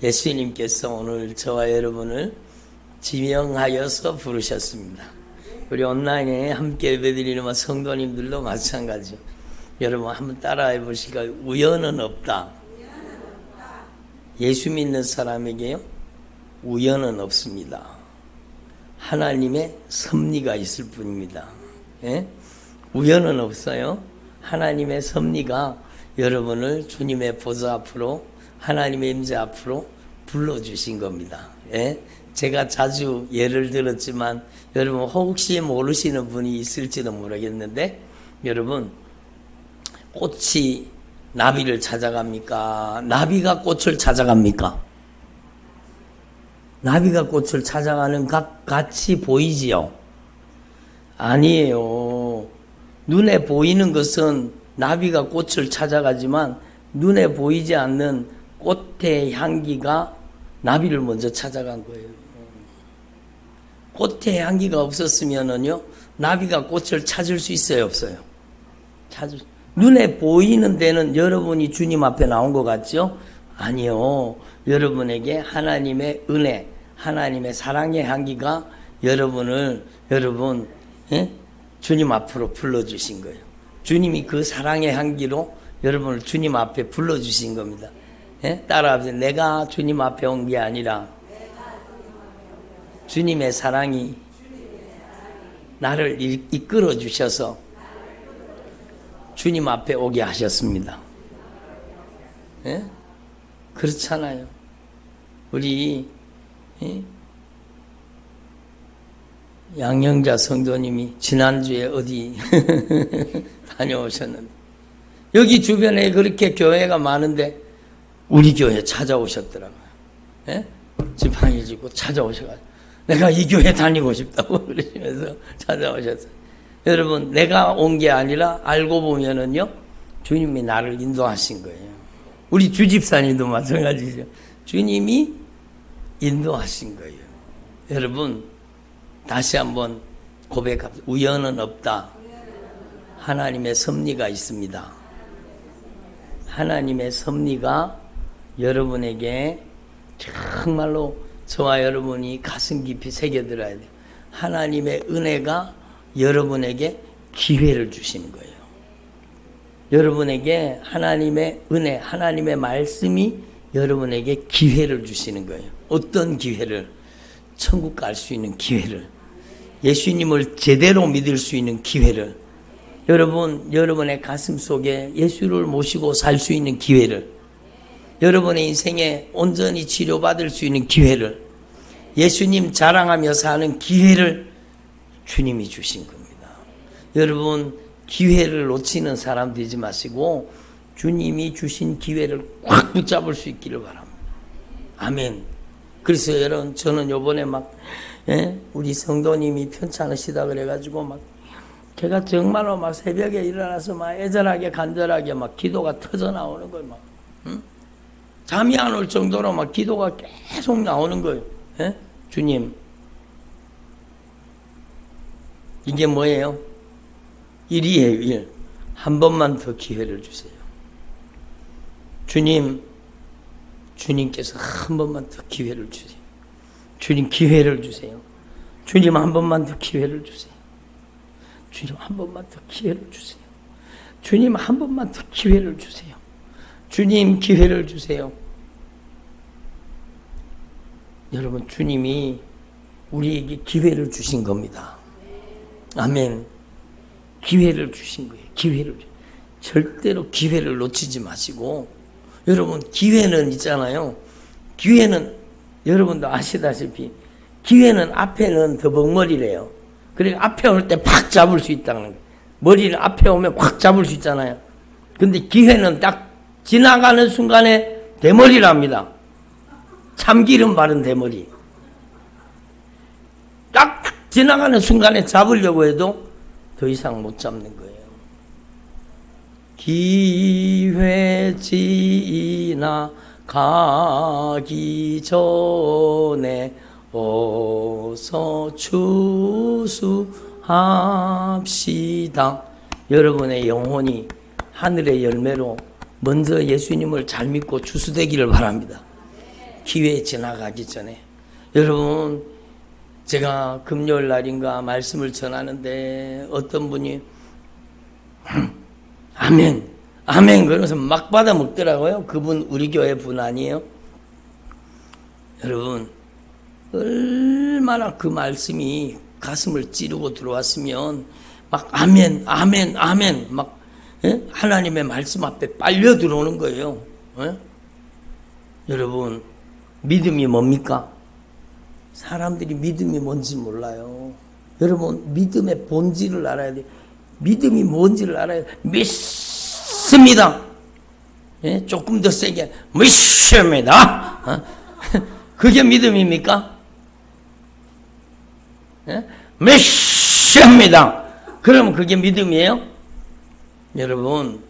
예수님께서 오늘 저와 여러분을 지명하여서 부르셨습니다. 우리 온라인에 함께 예배드리는 성도님들도 마찬가지. 여러분 한번 따라해 보실까요? 우연은 없다. 예수 믿는 사람에게요, 우연은 없습니다. 하나님의 섭리가 있을 뿐입니다. 예? 우연은 없어요. 하나님의 섭리가 여러분을 주님의 보좌 앞으로, 하나님의 임재 앞으로 불러주신 겁니다. 예? 제가 자주 예를 들었지만 여러분 혹시 모르시는 분이 있을지도 모르겠는데, 여러분 꽃이 나비를 찾아갑니까? 나비가 꽃을 찾아갑니까? 나비가 꽃을 찾아가는 것 같이 보이지요? 아니에요. 눈에 보이는 것은 나비가 꽃을 찾아가지만 눈에 보이지 않는 꽃의 향기가 나비를 먼저 찾아간 거예요. 꽃의 향기가 없었으면은요, 나비가 꽃을 찾을 수 있어요, 없어요? 눈에 보이는 데는 여러분이 주님 앞에 나온 것 같죠? 아니요. 여러분에게 하나님의 은혜, 하나님의 사랑의 향기가 여러분, 주님 앞으로 불러주신 거예요. 주님이 그 사랑의 향기로 여러분을 주님 앞에 불러주신 겁니다. 예? 따라하세요. 내가 주님 앞에 온 게 아니라 주님의 사랑이 나를 이끌어 주셔서 주님 앞에 오게 하셨습니다. 예? 그렇잖아요. 우리 양영자 성도님이 지난주에 어디 다녀오셨는데, 여기 주변에 그렇게 교회가 많은데 우리 교회 찾아오셨더라고요. 예? 지팡이 쥐고 찾아오셔가지고 내가 이 교회 다니고 싶다고 그러시면서 찾아오셨어요. 여러분, 내가 온 게 아니라 알고 보면은요, 주님이 나를 인도하신 거예요. 우리 주집사님도 마찬가지죠. 주님이 인도하신 거예요. 여러분, 다시 한번 고백합시다. 우연은 없다. 하나님의 섭리가 있습니다. 하나님의 섭리가 여러분에게 정말로 저와 여러분이 가슴 깊이 새겨들어야 돼요. 하나님의 은혜가 여러분에게 기회를 주시는 거예요. 여러분에게 하나님의 은혜, 하나님의 말씀이 여러분에게 기회를 주시는 거예요. 어떤 기회를? 천국 갈 수 있는 기회를, 예수님을 제대로 믿을 수 있는 기회를, 여러분의 가슴 속에 예수를 모시고 살 수 있는 기회를, 여러분의 인생에 온전히 치료받을 수 있는 기회를, 예수님 자랑하며 사는 기회를 주님이 주신 겁니다. 여러분, 기회를 놓치는 사람 되지 마시고 주님이 주신 기회를 꽉 붙잡을 수 있기를 바랍니다. 아멘. 그래서 여러분, 저는 요번에 우리 성도님이 편찮으시다 그래가지고 제가 정말로 새벽에 일어나서 애절하게 간절하게 기도가 터져 나오는 거예요. 잠이 안 올 정도로 기도가 계속 나오는 거예요. 예? 주님, 이게 뭐예요? 일이에요, 일. 한 번만 더 기회를 주세요. 주님께서 한 번만 더 기회를 주세요. 주님, 기회를 주세요. 주님, 한 번만 더 기회를 주세요. 주님, 한 번만 더 기회를 주세요. 주님, 한 번만 더 기회를 주세요. 주님, 기회를 주세요. 여러분, 주님이 우리에게 기회를 주신 겁니다. 아멘. 기회를 주신 거예요. 절대로 기회를 놓치지 마시고, 여러분, 기회는 있잖아요. 기회는 여러분도 아시다시피 기회는 앞에는 더벅머리래요. 그러니까 앞에 올 때 팍 잡을 수 있다는 거예요. 머리를 앞에 오면 팍 잡을 수 있잖아요. 근데 기회는 딱 지나가는 순간에 대머리랍니다. 참기름 바른 대머리. 딱 지나가는 순간에 잡으려고 해도 더 이상 못 잡는 거예요. 기회 지나가기 전에 어서 추수합시다. 여러분의 영혼이 하늘의 열매로 먼저 예수님을 잘 믿고 추수되기를 바랍니다. 기회 지나가기 전에. 여러분, 제가 금요일 날인가 말씀을 전하는데 어떤 분이 아멘, 아멘 그러면서 막 받아 먹더라고요. 그분 우리 교회 분 아니에요? 여러분, 얼마나 그 말씀이 가슴을 찌르고 들어왔으면 막 아멘, 아멘, 아멘 막 하나님의 말씀 앞에 빨려 들어오는 거예요. 여러분, 믿음이 뭡니까? 사람들이 믿음이 뭔지 몰라요. 여러분, 믿음의 본질을 알아야 돼요. 믿음이 뭔지를 알아야 돼요. 믿습니다. 조금 더 세게 믿습니다. 그게 믿음입니까? 믿습니다. 그러면 그게 믿음이에요? 여러분,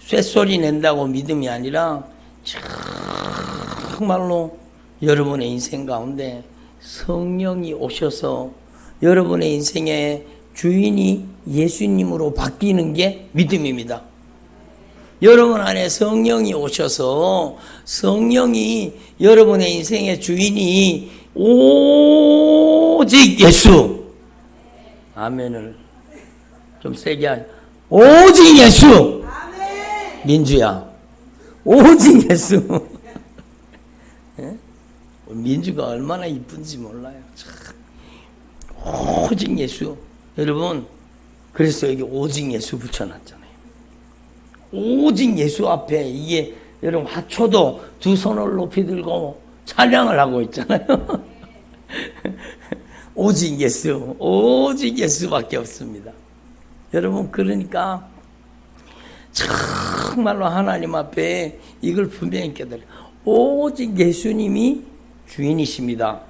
쇳소리 낸다고 믿음이 아니라 정말로 여러분의 인생 가운데 성령이 오셔서 여러분의 인생의 주인이 예수님으로 바뀌는 게 믿음입니다. 여러분 안에 성령이 오셔서 성령이 여러분의 인생의 주인이 오직 예수. 아멘을 좀 세게 하죠. 오직 예수. 아멘. 민주야, 오직 예수. 민주가 얼마나 이쁜지 몰라요. 참. 오직 예수. 여러분, 그래서 여기 오직 예수 붙여놨잖아요. 오직 예수 앞에 이게 여러분 화초도 두 손을 높이 들고 찬양을 하고 있잖아요. 오직 예수, 오직 예수밖에 없습니다. 여러분, 그러니까 정말로 하나님 앞에 이걸 분명히 깨달아요. 오직 예수님이 주인이십니다.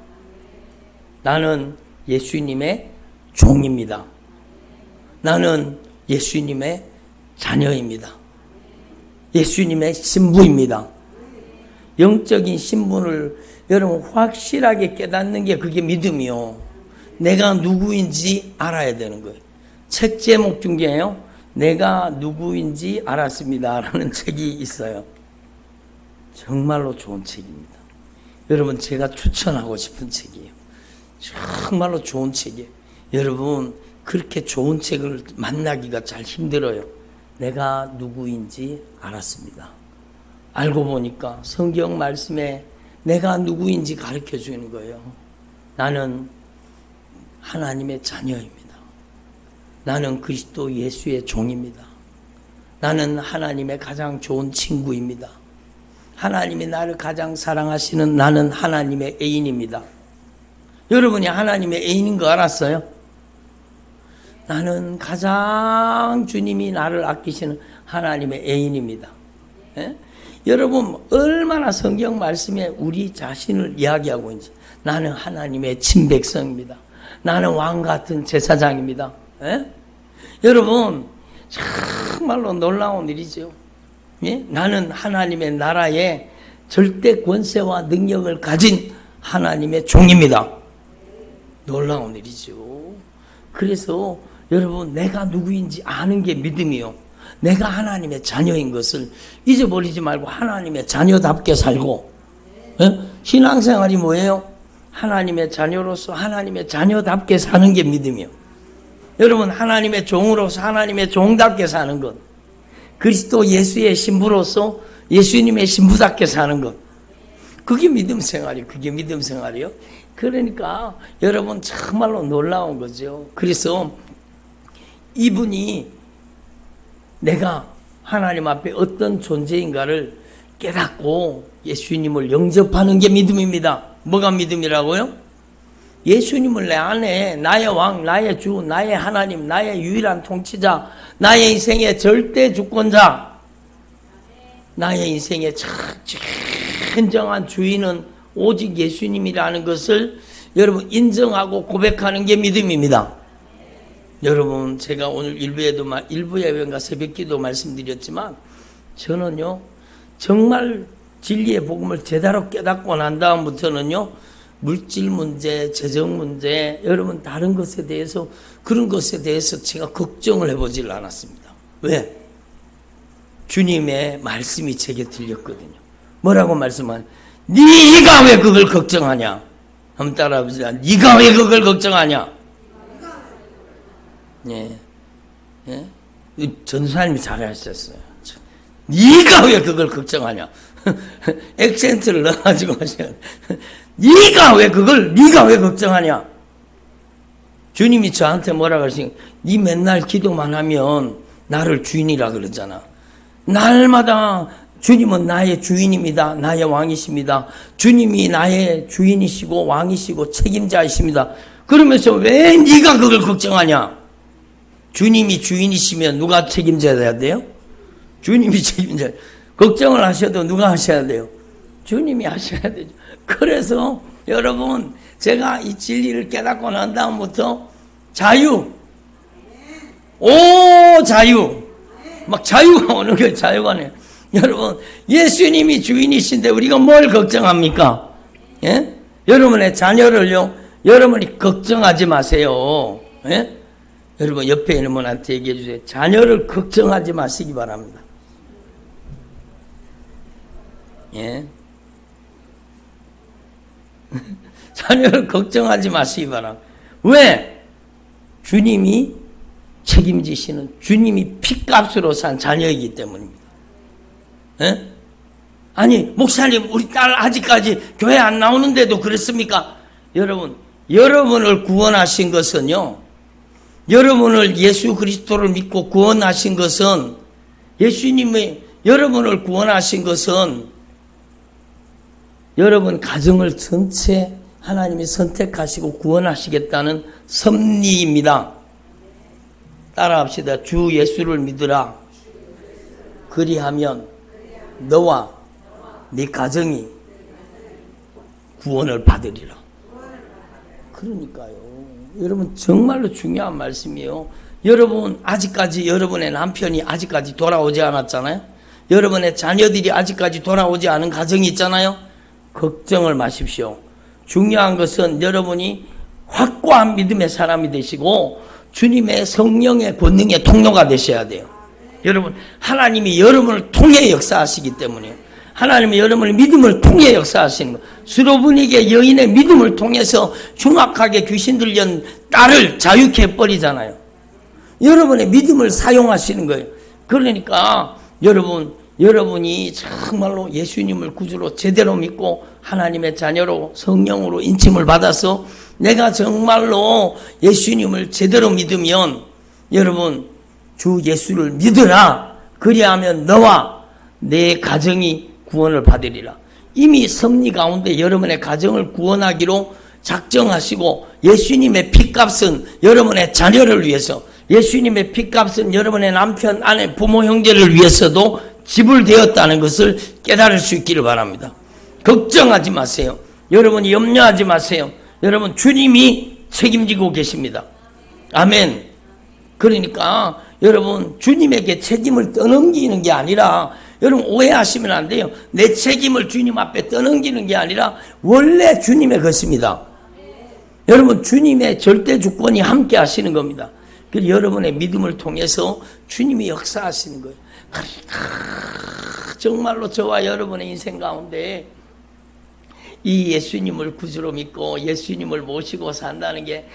나는 예수님의 종입니다. 나는 예수님의 자녀입니다. 예수님의 신부입니다. 영적인 신분을 여러분 확실하게 깨닫는 게 그게 믿음이요. 내가 누구인지 알아야 되는 거예요. 책 제목 중에요, 내가 누구인지 알았습니다 라는 책이 있어요. 정말로 좋은 책입니다. 여러분, 제가 추천하고 싶은 책이에요. 정말로 좋은 책이에요. 여러분, 그렇게 좋은 책을 만나기가 잘 힘들어요. 내가 누구인지 알았습니다. 알고 보니까 성경 말씀에 내가 누구인지 가르쳐 주는 거예요. 나는 하나님의 자녀입니다. 나는 그리스도 예수의 종입니다. 나는 하나님의 가장 좋은 친구입니다. 하나님이 나를 가장 사랑하시는 나는 하나님의 애인입니다. 여러분이 하나님의 애인인 거 알았어요? 나는 가장 주님이 나를 아끼시는 하나님의 애인입니다. 여러분, 얼마나 성경 말씀에 우리 자신을 이야기하고 있는지. 나는 하나님의 친백성입니다. 나는 왕 같은 제사장입니다. 여러분, 정말로 놀라운 일이죠. 나는 하나님의 나라의 절대 권세와 능력을 가진 하나님의 종입니다. 놀라운 일이죠. 그래서 여러분, 내가 누구인지 아는 게 믿음이요. 내가 하나님의 자녀인 것을 잊어버리지 말고 하나님의 자녀답게 살고. 신앙생활이 뭐예요? 하나님의 자녀로서 하나님의 자녀답게 사는 게 믿음이요. 여러분, 하나님의 종으로서 하나님의 종답게 사는 것. 그리스도 예수의 신부로서 예수님의 신부답게 사는 것. 그게 믿음 생활이에요. 그게 믿음 생활이에요. 그러니까 여러분, 정말로 놀라운 거죠. 그래서 이분이 내가 하나님 앞에 어떤 존재인가를 깨닫고 예수님을 영접하는 게 믿음입니다. 뭐가 믿음이라고요? 예수님을 내 안에 나의 왕, 나의 주, 나의 하나님, 나의 유일한 통치자, 나의 인생의 절대 주권자, 나의 인생의 진정한 주인은 오직 예수님이라는 것을 여러분 인정하고 고백하는 게 믿음입니다. 여러분, 제가 오늘 일부 예배인가 새벽기도 말씀드렸지만 저는요, 정말 진리의 복음을 제대로 깨닫고 난 다음부터는요, 물질 문제, 재정 문제, 여러분 다른 것에 대해서, 그런 것에 대해서 제가 걱정을 해보질 않았습니다. 왜? 주님의 말씀이 제게 들렸거든요. 뭐라고 말씀한? 네가 왜 그걸 걱정하냐? 한번 따라해보세요. 네가 왜 그걸 걱정하냐? 예, 예, 전사님이 잘하셨어요. 네가 왜 그걸 걱정하냐? 액센트를 넣어가지고 하셔야 돼. 네가 왜 걱정하냐? 주님이 저한테 뭐라 그러시니? 네 맨날 기도만 하면 나를 주인이라 그러잖아. 날마다 주님은 나의 주인입니다. 나의 왕이십니다. 주님이 나의 주인이시고 왕이시고 책임자이십니다. 그러면서 왜 네가 그걸 걱정하냐? 주님이 주인이시면 누가 책임져야 돼요? 주님이 책임져야 돼요. 걱정을 하셔도 누가 하셔야 돼요? 주님이 하셔야 되죠. 그래서 여러분, 제가 이 진리를 깨닫고 난 다음부터 자유, 자유, 막 자유가 오는 거예요. 자유가 오네요. 여러분, 예수님이 주인이신데 우리가 뭘 걱정합니까? 예? 여러분의 자녀를요, 여러분이 걱정하지 마세요. 예? 여러분, 옆에 있는 분한테 얘기해 주세요. 자녀를 걱정하지 마시기 바랍니다. 예? 자녀를 걱정하지 마시기 바랍니다. 왜? 주님이 책임지시는, 주님이 핏값으로 산 자녀이기 때문입니다. 예? 아니, 목사님, 우리 딸 아직까지 교회 안 나오는데도 그렇습니까? 여러분, 여러분을 구원하신 것은요, 여러분을 예수 그리스도를 믿고 구원하신 것은, 예수님이 여러분을 구원하신 것은 여러분 가정을 전체 하나님이 선택하시고 구원하시겠다는 섭리입니다. 따라합시다. 주 예수를 믿으라. 그리하면 너와 네 가정이 구원을 받으리라. 그러니까요. 여러분, 정말로 중요한 말씀이에요. 여러분, 아직까지 여러분의 남편이 아직까지 돌아오지 않았잖아요. 여러분의 자녀들이 아직까지 돌아오지 않은 가정이 있잖아요. 걱정을 마십시오. 중요한 것은 여러분이 확고한 믿음의 사람이 되시고 주님의 성령의 권능의 통로가 되셔야 돼요. 여러분, 하나님이 여러분을 통해 역사하시기 때문에, 하나님이 여러분의 믿음을 통해 역사하시는 거예요. 수로분에게 여인의 믿음을 통해서 흉악하게 귀신 들린 딸을 자유케 해버리잖아요. 여러분의 믿음을 사용하시는 거예요. 그러니까 여러분이 정말로 예수님을 구주로 제대로 믿고 하나님의 자녀로 성령으로 인침을 받아서 내가 정말로 예수님을 제대로 믿으면, 여러분, 주 예수를 믿으라. 그리하면 너와 내 가정이 구원을 받으리라. 이미 섭리 가운데 여러분의 가정을 구원하기로 작정하시고, 예수님의 핏값은 여러분의 자녀를 위해서, 예수님의 핏값은 여러분의 남편, 아내, 부모, 형제를 위해서도 지불되었다는 것을 깨달을 수 있기를 바랍니다. 걱정하지 마세요. 여러분이 염려하지 마세요. 여러분, 주님이 책임지고 계십니다. 아멘. 그러니까 여러분, 주님에게 책임을 떠넘기는 게 아니라, 여러분 오해하시면 안 돼요. 내 책임을 주님 앞에 떠넘기는 게 아니라 원래 주님의 것입니다. 여러분, 주님의 절대 주권이 함께 하시는 겁니다. 그래서 여러분의 믿음을 통해서 주님이 역사하시는 거예요. 정말로 저와 여러분의 인생 가운데 이 예수님을 구주로 믿고 예수님을 모시고 산다는 게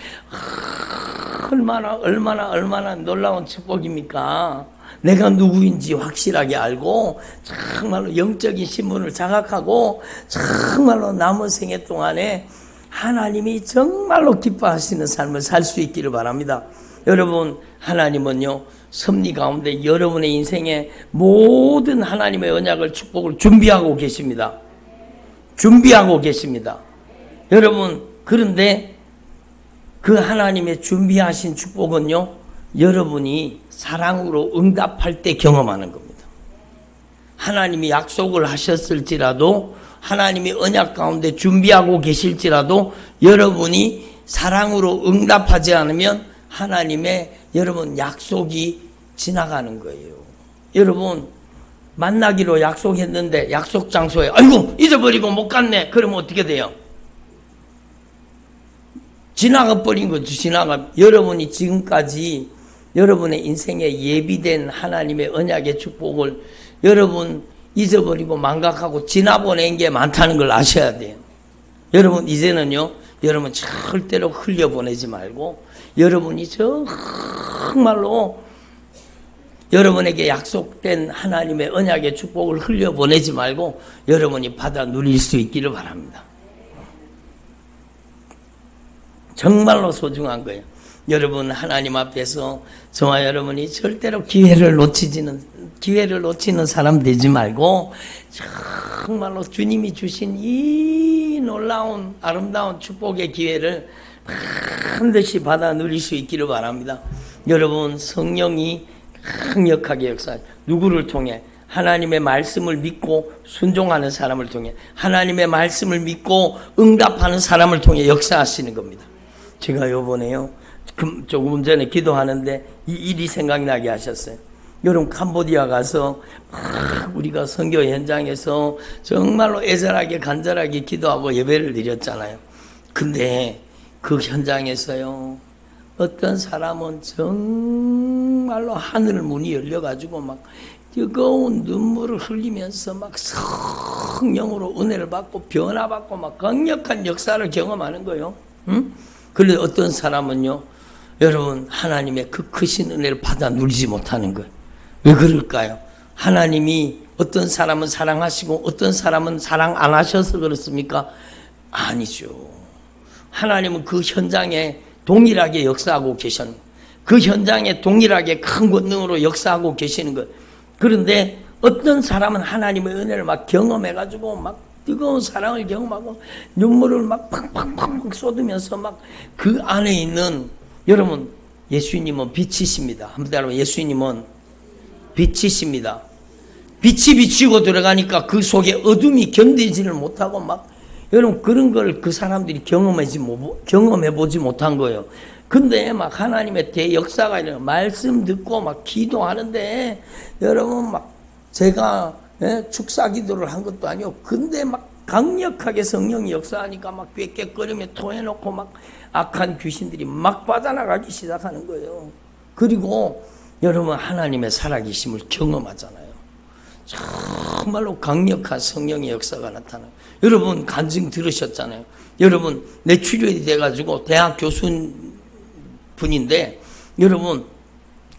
얼마나 놀라운 축복입니까? 내가 누구인지 확실하게 알고 정말로 영적인 신분을 자각하고 정말로 남은 생애 동안에 하나님이 정말로 기뻐하시는 삶을 살 수 있기를 바랍니다. 여러분, 하나님은요, 섭리 가운데 여러분의 인생에 모든 하나님의 언약을, 축복을 준비하고 계십니다. 준비하고 계십니다. 여러분, 그런데 그 하나님의 준비하신 축복은요, 여러분이 사랑으로 응답할 때 경험하는 겁니다. 하나님이 약속을 하셨을지라도, 하나님이 언약 가운데 준비하고 계실지라도 여러분이 사랑으로 응답하지 않으면 하나님의 여러분 약속이 지나가는 거예요. 여러분, 만나기로 약속했는데 약속 장소에 아이고 잊어버리고 못 갔네. 그러면 어떻게 돼요? 지나가 버린 거죠. 여러분이 지금까지 여러분의 인생에 예비된 하나님의 언약의 축복을 여러분 잊어버리고 망각하고 지나보낸 게 많다는 걸 아셔야 돼요. 여러분 이제는요, 여러분 절대로 흘려보내지 말고 여러분이 정말로 여러분에게 약속된 하나님의 언약의 축복을 흘려보내지 말고 여러분이 받아 누릴 수 있기를 바랍니다. 정말로 소중한 거예요. 여러분 하나님 앞에서 저와 여러분이 절대로 기회를 놓치는 사람 되지 말고 정말로 주님이 주신 이 놀라운 아름다운 축복의 기회를 반드시 받아 누릴 수 있기를 바랍니다. 여러분 성령이 강력하게 역사, 누구를 통해? 하나님의 말씀을 믿고 순종하는 사람을 통해, 하나님의 말씀을 믿고 응답하는 사람을 통해 역사하시는 겁니다. 제가 요번에요, 조금 전에 기도하는데 이 일이 생각나게 하셨어요. 여러분 캄보디아 가서 우리가 선교 현장에서 정말로 애절하게 간절하게 기도하고 예배를 드렸잖아요. 근데 그 현장에서요, 어떤 사람은 정말로 하늘 문이 열려가지고 막 뜨거운 눈물을 흘리면서 막 성령으로 은혜를 받고 변화받고 막 강력한 역사를 경험하는 거예요. 응? 그런데 어떤 사람은요, 여러분 하나님의 그 크신 은혜를 받아 누리지 못하는 거예요. 왜 그럴까요? 하나님이 어떤 사람은 사랑하시고 어떤 사람은 사랑 안 하셔서 그렇습니까? 아니죠. 하나님은 그 현장에 동일하게 역사하고 계셨는 거예요. 그 현장에 동일하게 큰 권능으로 역사하고 계시는 거예요. 그런데 어떤 사람은 하나님의 은혜를 막 경험해가지고 막 뜨거운 사랑을 경험하고 눈물을 막 팍팍팍 쏟으면서 막 그 안에 있는, 여러분 예수님은 빛이십니다. 한번 따라서 예수님은 빛이십니다. 빛이 비치고 들어가니까 그 속에 어둠이 견디지를 못하고 막, 여러분 그런 걸 그 사람들이 경험해보지 못한 거예요. 근데 막 하나님의 대역사가 있는 말씀 듣고 막 기도하는데, 여러분 막 제가 축사 기도를 한 것도 아니고, 근데 막 강력하게 성령이 역사하니까 막 꾀꾀거리며 토해놓고 막 악한 귀신들이 막 빠져나가기 시작하는 거예요. 그리고 여러분 하나님의 살아계심을 경험하잖아요. 정말로 강력한 성령의 역사가 나타나요. 여러분 간증 들으셨잖아요. 여러분 뇌출혈이 돼가지고 대학 교수분인데, 여러분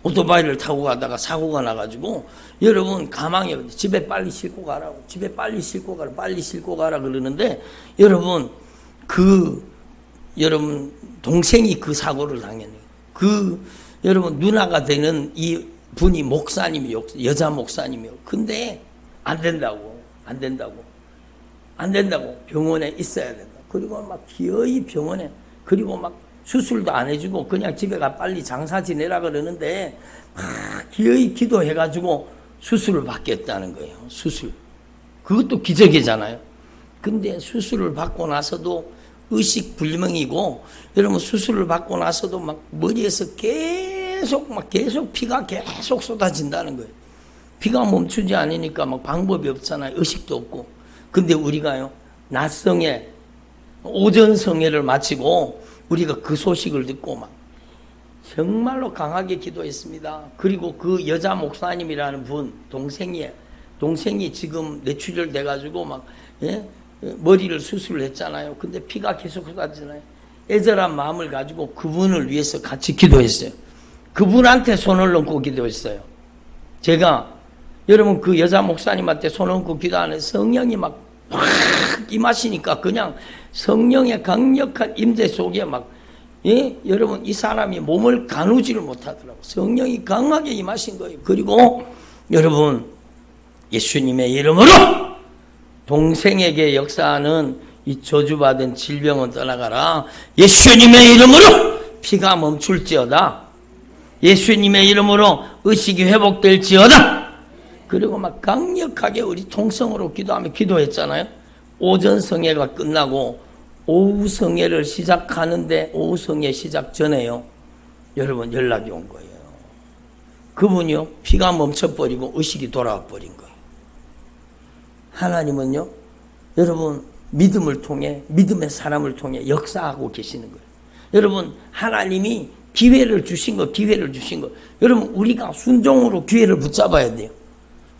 오토바이를 타고 가다가 사고가 나가지고, 여러분 가망에 집에 빨리 싣고 가라고, 집에 빨리 싣고 가라, 빨리 싣고 가라 그러는데, 여러분 여러분 동생이 그 사고를 당했네요. 여러분 누나가 되는 이 분이 목사님이요, 여자 목사님이요. 근데 안 된다고 병원에 있어야 된다. 그리고 막 기어이 병원에, 그리고 막 수술도 안 해주고 그냥 집에 가 빨리 장사 지내라 그러는데, 기어이 기도해가지고 수술을 받겠다는 거예요. 수술. 그것도 기적이잖아요. 근데 수술을 받고 나서도 의식 불명이고, 여러분 수술을 받고 나서도 막 머리에서 계속 피가 계속 쏟아진다는 거예요. 피가 멈추지 않으니까 막 방법이 없잖아요. 의식도 없고. 근데 우리가요, 낮성에 오전 성회를 마치고 우리가 그 소식을 듣고 막 정말로 강하게 기도했습니다. 그리고 그 여자 목사님이라는 분, 동생이 지금 뇌출혈 돼가지고 막, 머리를 수술을 했잖아요. 근데 피가 계속 쏟아지잖아요. 애절한 마음을 가지고 그분을 위해서 같이 기도했어요. 그분한테 손을 얹고 기도했어요. 제가 여러분 그 여자 목사님한테 손을 얹고 기도하는 성령이 막 임하시니까 그냥 성령의 강력한 임재 속에 막, 여러분 이 사람이 몸을 가누지를 못하더라고요. 성령이 강하게 임하신 거예요. 그리고 여러분 예수님의 이름으로 동생에게 역사하는 이 저주받은 질병은 떠나가라. 예수님의 이름으로 피가 멈출지어다. 예수님의 이름으로 의식이 회복될지어다. 그리고 막 강력하게 우리 통성으로 기도하며 기도했잖아요. 오전 성회가 끝나고 오후 성회를 시작하는데, 오후 성회 시작 전에요, 여러분 연락이 온 거예요. 그분이요, 피가 멈춰버리고 의식이 돌아와 버린 거예요. 하나님은요, 여러분 믿음을 통해, 믿음의 사람을 통해 역사하고 계시는 거예요. 여러분 하나님이 기회를 주신 거. 여러분 우리가 순종으로 기회를 붙잡아야 돼요.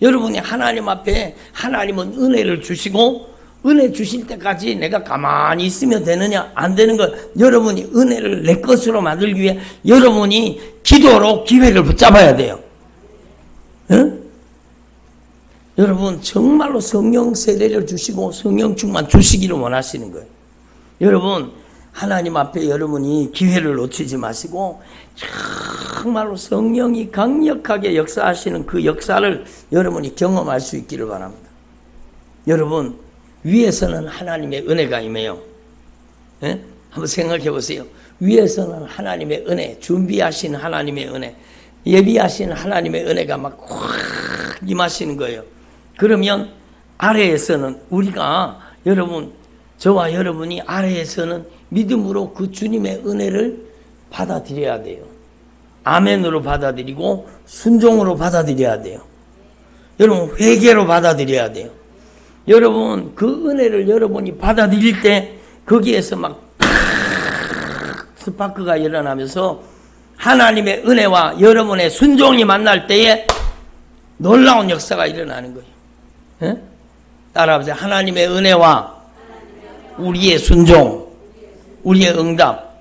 여러분이 하나님 앞에 하나님은 은혜를 주시고 은혜 주실 때까지 내가 가만히 있으면 되느냐? 안 되는 거. 여러분이 은혜를 내 것으로 만들기 위해 여러분이 기도로 기회를 붙잡아야 돼요. 응? 여러분 정말로 성령 세례를 주시고 성령 충만 주시기를 원하시는 거예요. 여러분 하나님 앞에 여러분이 기회를 놓치지 마시고 정말로 성령이 강력하게 역사하시는 그 역사를 여러분이 경험할 수 있기를 바랍니다. 여러분 위에서는 하나님의 은혜가 임해요. 예? 한번 생각해 보세요. 위에서는 하나님의 은혜, 준비하신 하나님의 은혜, 예비하신 하나님의 은혜가 막 확 임하시는 거예요. 그러면 아래에서는 우리가 여러분 저와 여러분이 아래에서는 믿음으로 그 주님의 은혜를 받아들여야 돼요. 아멘으로 받아들이고 순종으로 받아들여야 돼요. 여러분 회개로 받아들여야 돼요. 여러분 그 은혜를 여러분이 받아들일 때 거기에서 막 스파크가 일어나면서 하나님의 은혜와 여러분의 순종이 만날 때에 놀라운 역사가 일어나는 거예요. 예? 따라하세요. 하나님의 은혜와 우리의 순종, 우리의 응답.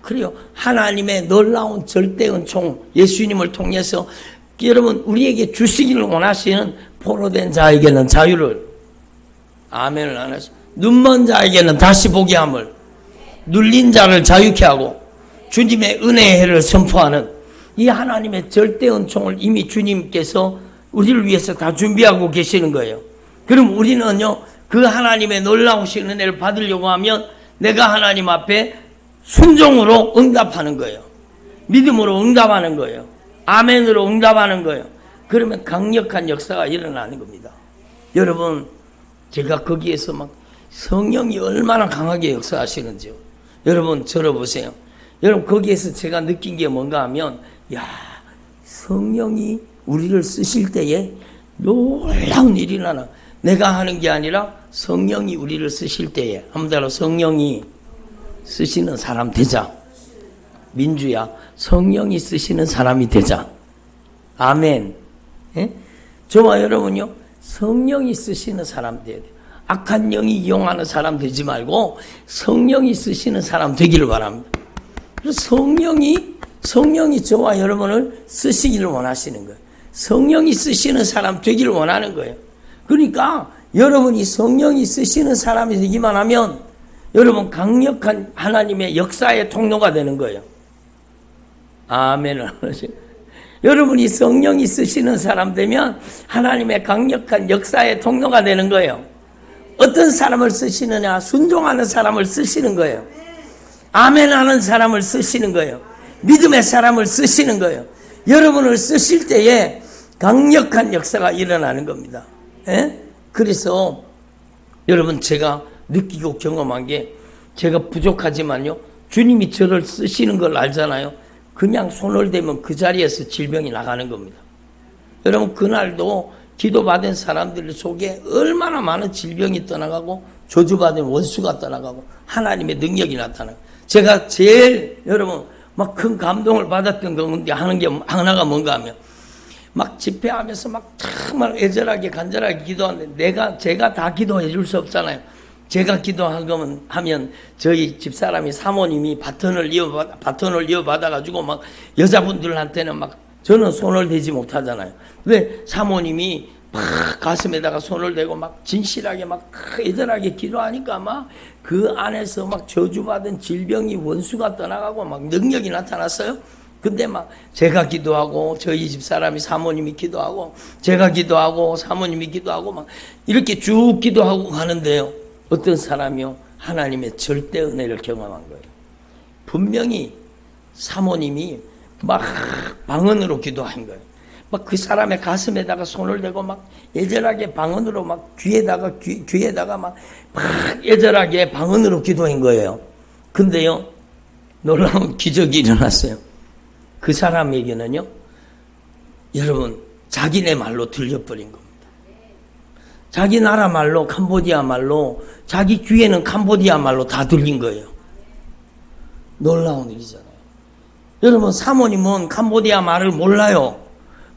그래요. 하나님의 놀라운 절대 은총 예수님을 통해서 여러분 우리에게 주시기를 원하시는 포로된 자에게는 자유를, 아멘을 안 하시고, 눈먼 자에게는 다시 보게 함을, 눌린 자를 자유케 하고 주님의 은혜의 해를 선포하는 이 하나님의 절대 은총을 이미 주님께서 우리를 위해서 다 준비하고 계시는 거예요. 그럼 우리는요 그 하나님의 놀라우신 은혜를 받으려고 하면 내가 하나님 앞에 순종으로 응답하는 거예요. 믿음으로 응답하는 거예요. 아멘으로 응답하는 거예요. 그러면 강력한 역사가 일어나는 겁니다. 여러분 제가 거기에서 막 성령이 얼마나 강하게 역사하시는지요. 여러분 들어보세요. 여러분 거기에서 제가 느낀 게 뭔가 하면 야 성령이 우리를 쓰실 때에 놀라운 일이 일어나. 내가 하는 게 아니라 성령이 우리를 쓰실 때에 한 번 더 성령이 쓰시는 사람 되자. 민주야 성령이 쓰시는 사람이 되자. 아멘. 예? 저와 여러분요 성령이 쓰시는 사람 돼야 돼요. 악한 영이 이용하는 사람 되지 말고 성령이 쓰시는 사람 되기를 바랍니다. 그래서 성령이 저와 여러분을 쓰시기를 원하시는 거예요. 성령이 쓰시는 사람 되기를 원하는 거예요. 그러니까 여러분이 성령이 쓰시는 사람이 되기만 하면 여러분 강력한 하나님의 역사의 통로가 되는 거예요. 아멘을 하시고 여러분이 성령이 쓰시는 사람 되면 하나님의 강력한 역사의 통로가 되는 거예요. 어떤 사람을 쓰시느냐? 순종하는 사람을 쓰시는 거예요. 아멘하는 사람을 쓰시는 거예요. 믿음의 사람을 쓰시는 거예요. 여러분을 쓰실 때에 강력한 역사가 일어나는 겁니다. 예? 그래서 여러분 제가 느끼고 경험한 게 제가 부족하지만요 주님이 저를 쓰시는 걸 알잖아요. 그냥 손을 대면 그 자리에서 질병이 나가는 겁니다. 여러분 그날도 기도받은 사람들 속에 얼마나 많은 질병이 떠나가고 저주받은 원수가 떠나가고 하나님의 능력이 나타나고 제가 제일 여러분 막 큰 감동을 받았던 건데 하는 게 하나가 뭔가 하면 막 집회하면서 막 정말 애절하게 간절하게 기도하는데 제가 다 기도해 줄 수 없잖아요. 제가 기도하면 저희 집사람이 사모님이 바톤을 이어받아 가지고 막 여자분들한테는 막 저는 손을 대지 못하잖아요. 근데 사모님이 막 가슴에다가 손을 대고 막 진실하게 막 애절하게 기도하니까 막 그 안에서 막 저주받은 질병이 원수가 떠나가고 막 능력이 나타났어요. 근데 막 제가 기도하고 저희 집사람이 사모님이 기도하고 제가 기도하고 사모님이 기도하고 막 이렇게 쭉 기도하고 가는데요. 어떤 사람이요 하나님의 절대 은혜를 경험한 거예요. 분명히 사모님이 막 방언으로 기도한 거예요. 막 그 사람의 가슴에다가 손을 대고 막 애절하게 방언으로 막 귀에다가 막 애절하게 방언으로 기도한 거예요. 근데요 놀라운 기적이 일어났어요. 그 사람에게는요 여러분 자기네 말로 들려버린 겁니다. 자기 나라 말로 캄보디아 말로 자기 귀에는 캄보디아 말로 다 들린 거예요. 놀라운 일이잖아요. 여러분 사모님은 캄보디아 말을 몰라요.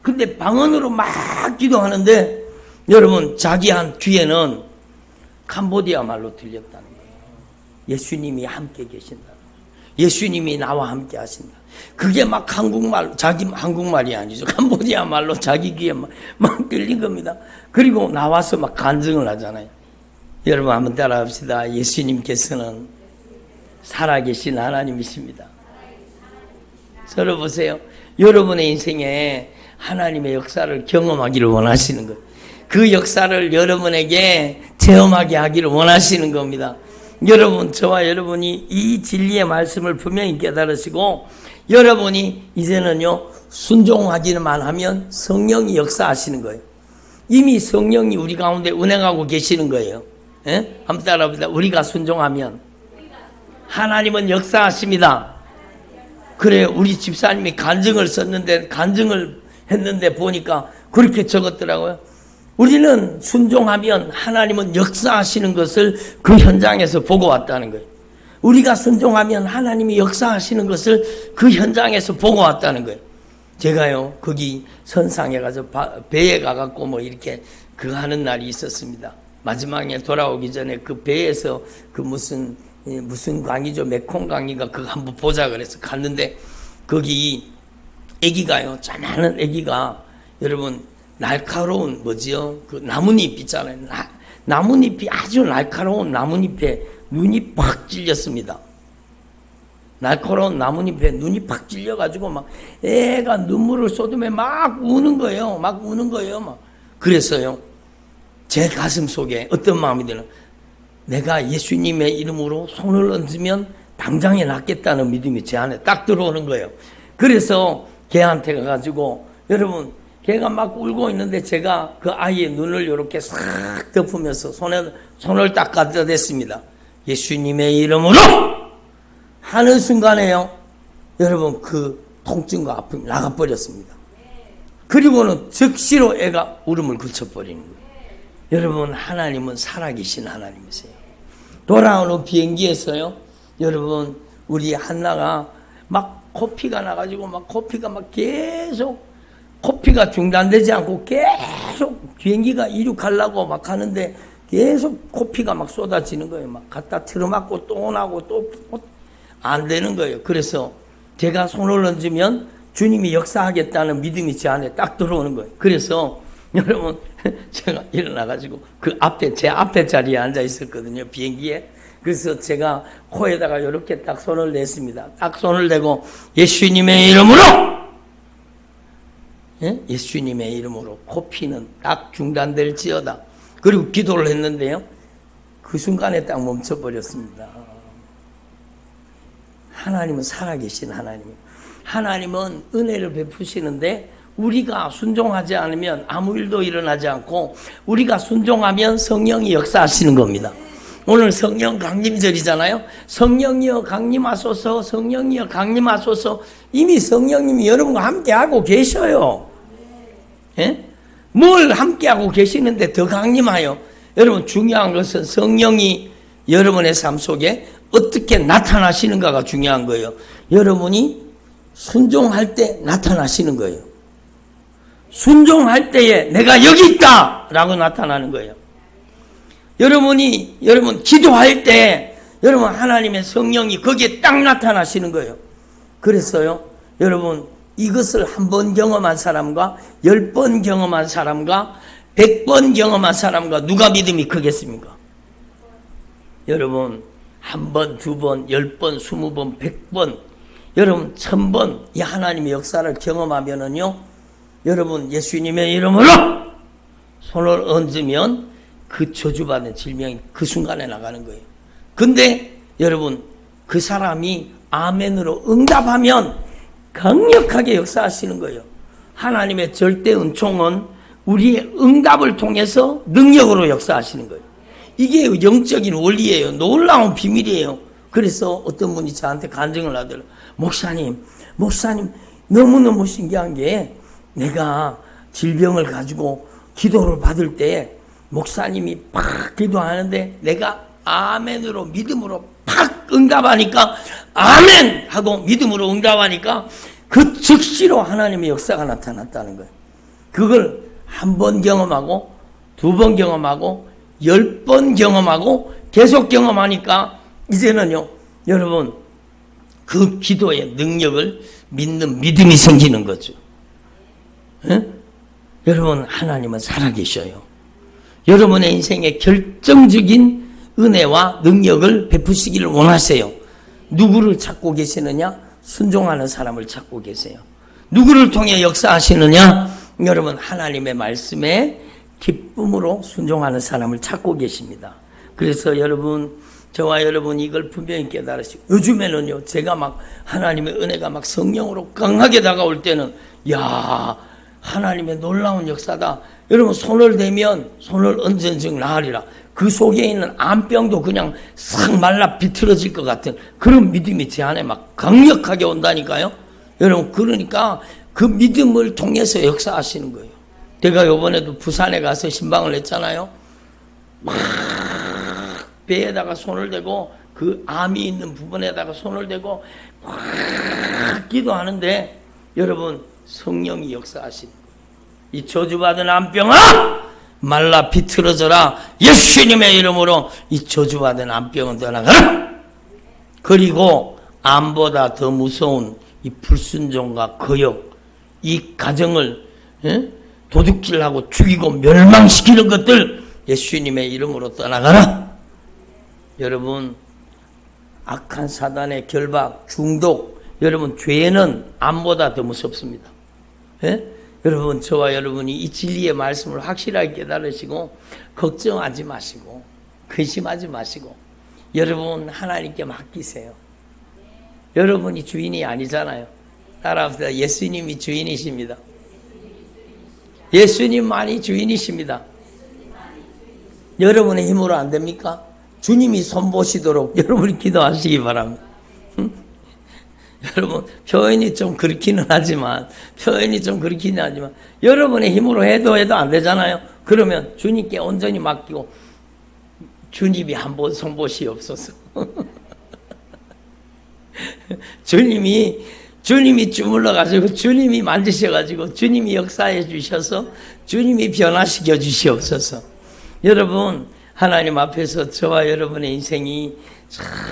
근데 방언으로 막 기도하는데 여러분 자기 한 뒤에는 캄보디아 말로 들렸다는 거예요. 예수님이 함께 계신다. 예수님이 나와 함께 하신다. 그게 막 한국말, 자기 한국말이 아니죠. 캄보디아 말로 자기 귀에 막 들린 겁니다. 그리고 나와서 막 간증을 하잖아요. 여러분 한번 따라합시다. 예수님께서는 살아계신 하나님이십니다. 서로 보세요. 여러분의 인생에 하나님의 역사를 경험하기를 원하시는 거예요. 그 역사를 여러분에게 체험하게 하기를 원하시는 겁니다. 여러분, 저와 여러분이 이 진리의 말씀을 분명히 깨달으시고 여러분이 이제는요 순종하기만 하면 성령이 역사하시는 거예요. 이미 성령이 우리 가운데 운행하고 계시는 거예요. 예? 한번 따라합니다. 우리가 순종하면 하나님은 역사하십니다. 그래요. 우리 집사님이 간증을 썼는데 간증을 했는데 보니까 그렇게 적었더라고요. 우리는 순종하면 하나님은 역사하시는 것을 그 현장에서 보고 왔다는 거예요. 우리가 순종하면 하나님이 역사하시는 것을 그 현장에서 보고 왔다는 거예요. 제가요 거기 선상에 가서 배에 가갖고 뭐 이렇게 그 하는 날이 있었습니다. 마지막에 돌아오기 전에 그 배에서 그 무슨 강이죠, 메콩 강이가 그거 한번 보자 그래서 갔는데 거기 애기가요, 자라는 애기가 여러분 날카로운 뭐지요? 그 나뭇잎 있잖아요. 나뭇잎이 아주 날카로운 나뭇잎에 눈이 팍 찔렸습니다. 날카로운 나뭇잎에 눈이 팍 찔려가지고 막 애가 눈물을 쏟으며 막 우는 거예요. 막 우는 거예요. 막 그래서요 제 가슴 속에 어떤 마음이 드는, 내가 예수님의 이름으로 손을 얹으면 당장에 낫겠다는 믿음이 제 안에 딱 들어오는 거예요. 그래서 걔한테 가가지고 여러분 걔가 막 울고 있는데 제가 그 아이의 눈을 이렇게 싹 덮으면서 손을 딱 갖다 댔습니다. 예수님의 이름으로 하는 순간에요 여러분 그 통증과 아픔이 나가버렸습니다. 그리고는 즉시로 애가 울음을 그쳐버리는 거예요. 여러분 하나님은 살아계신 하나님이세요. 돌아오는 비행기에서요 여러분 우리 한나가 막 코피가 나가지고 막 코피가 막 계속 코피가 중단되지 않고 계속 비행기가 이륙하려고 막 하는데 계속 코피가 막 쏟아지는 거예요. 막 갖다 틀어막고 또 나고 또 안 되는 거예요. 그래서 제가 손을 얹으면 주님이 역사하겠다는 믿음이 제 안에 딱 들어오는 거예요. 그래서 여러분 제가 일어나가지고 그 앞에 제 앞에 자리에 앉아 있었거든요. 비행기에. 그래서 제가 코에다가 이렇게 딱 손을 냈습니다. 딱 손을 대고 예수님의 이름으로, 예? 예수님의 이름으로 코피는 딱 중단될지어다. 그리고 기도를 했는데요 그 순간에 딱 멈춰버렸습니다. 하나님은 살아계신 하나님이에요. 하나님은 은혜를 베푸시는데 우리가 순종하지 않으면 아무 일도 일어나지 않고 우리가 순종하면 성령이 역사하시는 겁니다. 오늘 성령 강림절이잖아요. 성령이여 강림하소서, 성령이여 강림하소서. 이미 성령님이 여러분과 함께하고 계셔요. 예? 뭘 함께하고 계시는데 더 강림하여. 여러분 중요한 것은 성령이 여러분의 삶 속에 어떻게 나타나시는가가 중요한 거예요. 여러분이 순종할 때 나타나시는 거예요. 순종할 때에 내가 여기 있다 라고 나타나는 거예요. 여러분 기도할 때 여러분 하나님의 성령이 거기에 딱 나타나시는 거예요. 그래서요 여러분 이것을 한 번 경험한 사람과 10번 경험한 사람과 100번 경험한 사람과 누가 믿음이 크겠습니까? 여러분 한 번, 두 번, 10번, 20번, 100번, 여러분 1000번 이 하나님의 역사를 경험하면은요 여러분 예수님의 이름으로 손을 얹으면 그 저주받은 질병이 그 순간에 나가는 거예요. 근데 여러분 그 사람이 아멘으로 응답하면 강력하게 역사하시는 거예요. 하나님의 절대 은총은 우리의 응답을 통해서 능력으로 역사하시는 거예요. 이게 영적인 원리예요. 놀라운 비밀이에요. 그래서 어떤 분이 저한테 간증을 하더라고요. 목사님 너무너무 신기한 게 내가 질병을 가지고 기도를 받을 때 목사님이 팍 기도하는데 내가 아멘으로 믿음으로 팍 응답하니까 아멘 하고 믿음으로 응답하니까 그 즉시로 하나님의 역사가 나타났다는 거예요. 그걸 한 번 경험하고 2번 경험하고 10번 경험하고 계속 경험하니까 이제는요, 여러분 그 기도의 능력을 믿는 믿음이 생기는 거죠. 에? 여러분, 하나님은 살아계셔요. 여러분의 인생에 결정적인 은혜와 능력을 베푸시기를 원하세요. 누구를 찾고 계시느냐? 순종하는 사람을 찾고 계세요. 누구를 통해 역사하시느냐? 여러분, 하나님의 말씀에 기쁨으로 순종하는 사람을 찾고 계십니다. 그래서 여러분, 저와 여러분이 이걸 분명히 깨달으시고, 요즘에는요, 제가 막 하나님의 은혜가 막 성령으로 강하게 다가올 때는, 야, 하나님의 놀라운 역사다. 여러분, 손을 대면 손을 얹은즉 나으리라. 그 속에 있는 암병도 그냥 싹 말라 비틀어질 것 같은 그런 믿음이 제 안에 막 강력하게 온다니까요. 여러분, 그러니까 그 믿음을 통해서 역사하시는 거예요. 제가 요번에도 부산에 가서 신방을 했잖아요. 막 배에다가 손을 대고 그 암이 있는 부분에다가 손을 대고 막 기도하는데, 여러분, 성령이 역사하신 이 저주받은 암병아, 말라 비틀어져라. 예수님의 이름으로 이 저주받은 암병은 떠나가라. 그리고 암보다 더 무서운 이 불순종과 거역, 이 가정을 도둑질하고 죽이고 멸망시키는 것들 예수님의 이름으로 떠나가라. 여러분, 악한 사단의 결박, 중독, 여러분, 죄는 암보다 더 무섭습니다. 예? 여러분, 저와 여러분이 이 진리의 말씀을 확실하게 깨달으시고 걱정하지 마시고 근심하지 마시고 여러분 하나님께 맡기세요. 여러분이 주인이 아니잖아요. 따라합시다. 예수님이 주인이십니다. 예수님만이 주인이십니다. 여러분의 힘으로 안 됩니까? 주님이 손보시도록 여러분이 기도하시기 바랍니다. 여러분, 표현이 좀 그렇기는 하지만 여러분의 힘으로 해도 안 되잖아요. 그러면 주님께 온전히 맡기고 주님이 한번 손보시옵소서. 주님이 주물러가지고 주님이 만지셔가지고 주님이 역사해 주셔서 주님이 변화시켜 주시옵소서. 여러분, 하나님 앞에서 저와 여러분의 인생이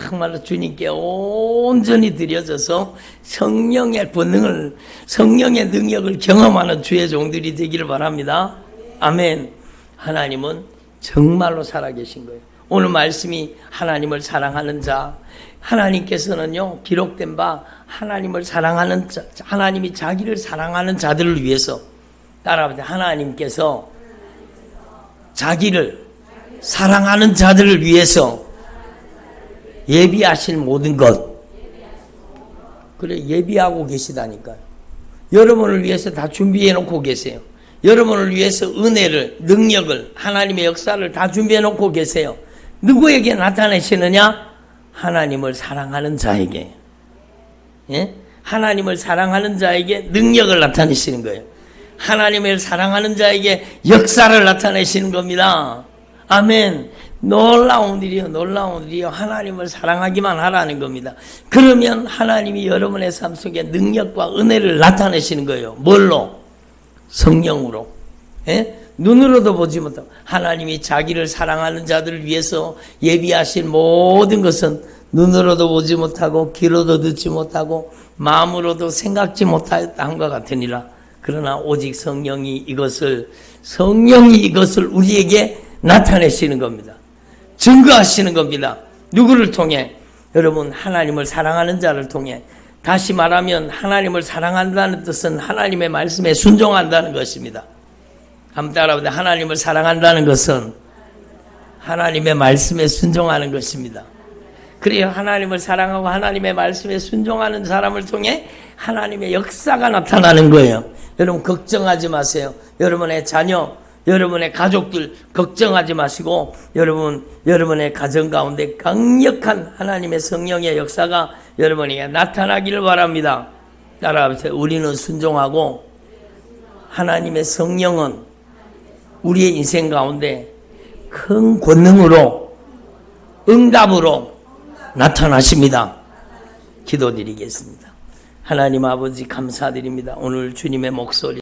정말로 주님께 온전히 드려져서 성령의 본능을, 성령의 능력을 경험하는 주의 종들이 되기를 바랍니다. 아멘. 하나님은 정말로 살아계신 거예요. 오늘 말씀이 하나님을 사랑하는 자, 하나님께서는요, 기록된 바 하나님을 사랑하는 자, 하나님이 자기를 사랑하는 자들을 위해서, 따라합니다. 하나님께서 자기를 사랑하는 자들을 위해서 예비하신 모든 것, 그래, 예비하고 계시다니까요. 여러분을 위해서 다 준비해 놓고 계세요. 여러분을 위해서 은혜를, 능력을, 하나님의 역사를 다 준비해 놓고 계세요. 누구에게 나타내시느냐? 하나님을 사랑하는 자에게. 예? 하나님을 사랑하는 자에게 능력을 나타내시는 거예요. 하나님을 사랑하는 자에게 역사를 나타내시는 겁니다. 아멘. 놀라운 일이요. 하나님을 사랑하기만 하라는 겁니다. 그러면 하나님이 여러분의 삶 속에 능력과 은혜를 나타내시는 거예요. 뭘로? 성령으로. 예? 눈으로도 보지 못하고 하나님이 자기를 사랑하는 자들을 위해서 예비하신 모든 것은 눈으로도 보지 못하고 귀로도 듣지 못하고 마음으로도 생각지 못한 것 같으니라. 그러나 오직 성령이 이것을 우리에게 나타내시는 겁니다. 증거하시는 겁니다. 누구를 통해? 여러분, 하나님을 사랑하는 자를 통해. 다시 말하면 하나님을 사랑한다는 뜻은 하나님의 말씀에 순종한다는 것입니다. 한번 따라해보세요. 하나님을 사랑한다는 것은 하나님의 말씀에 순종하는 것입니다. 그래요. 하나님을 사랑하고 하나님의 말씀에 순종하는 사람을 통해 하나님의 역사가 나타나는 거예요. 여러분, 걱정하지 마세요. 여러분의 자녀, 여러분의 가족들 걱정하지 마시고 여러분의 가정 가운데 강력한 하나님의 성령의 역사가 여러분에게 나타나기를 바랍니다. 따라하세요. 우리는 순종하고 하나님의 성령은 우리의 인생 가운데 큰 권능으로 응답으로 나타나십니다. 기도드리겠습니다. 하나님 아버지 감사드립니다. 오늘 주님의 목소리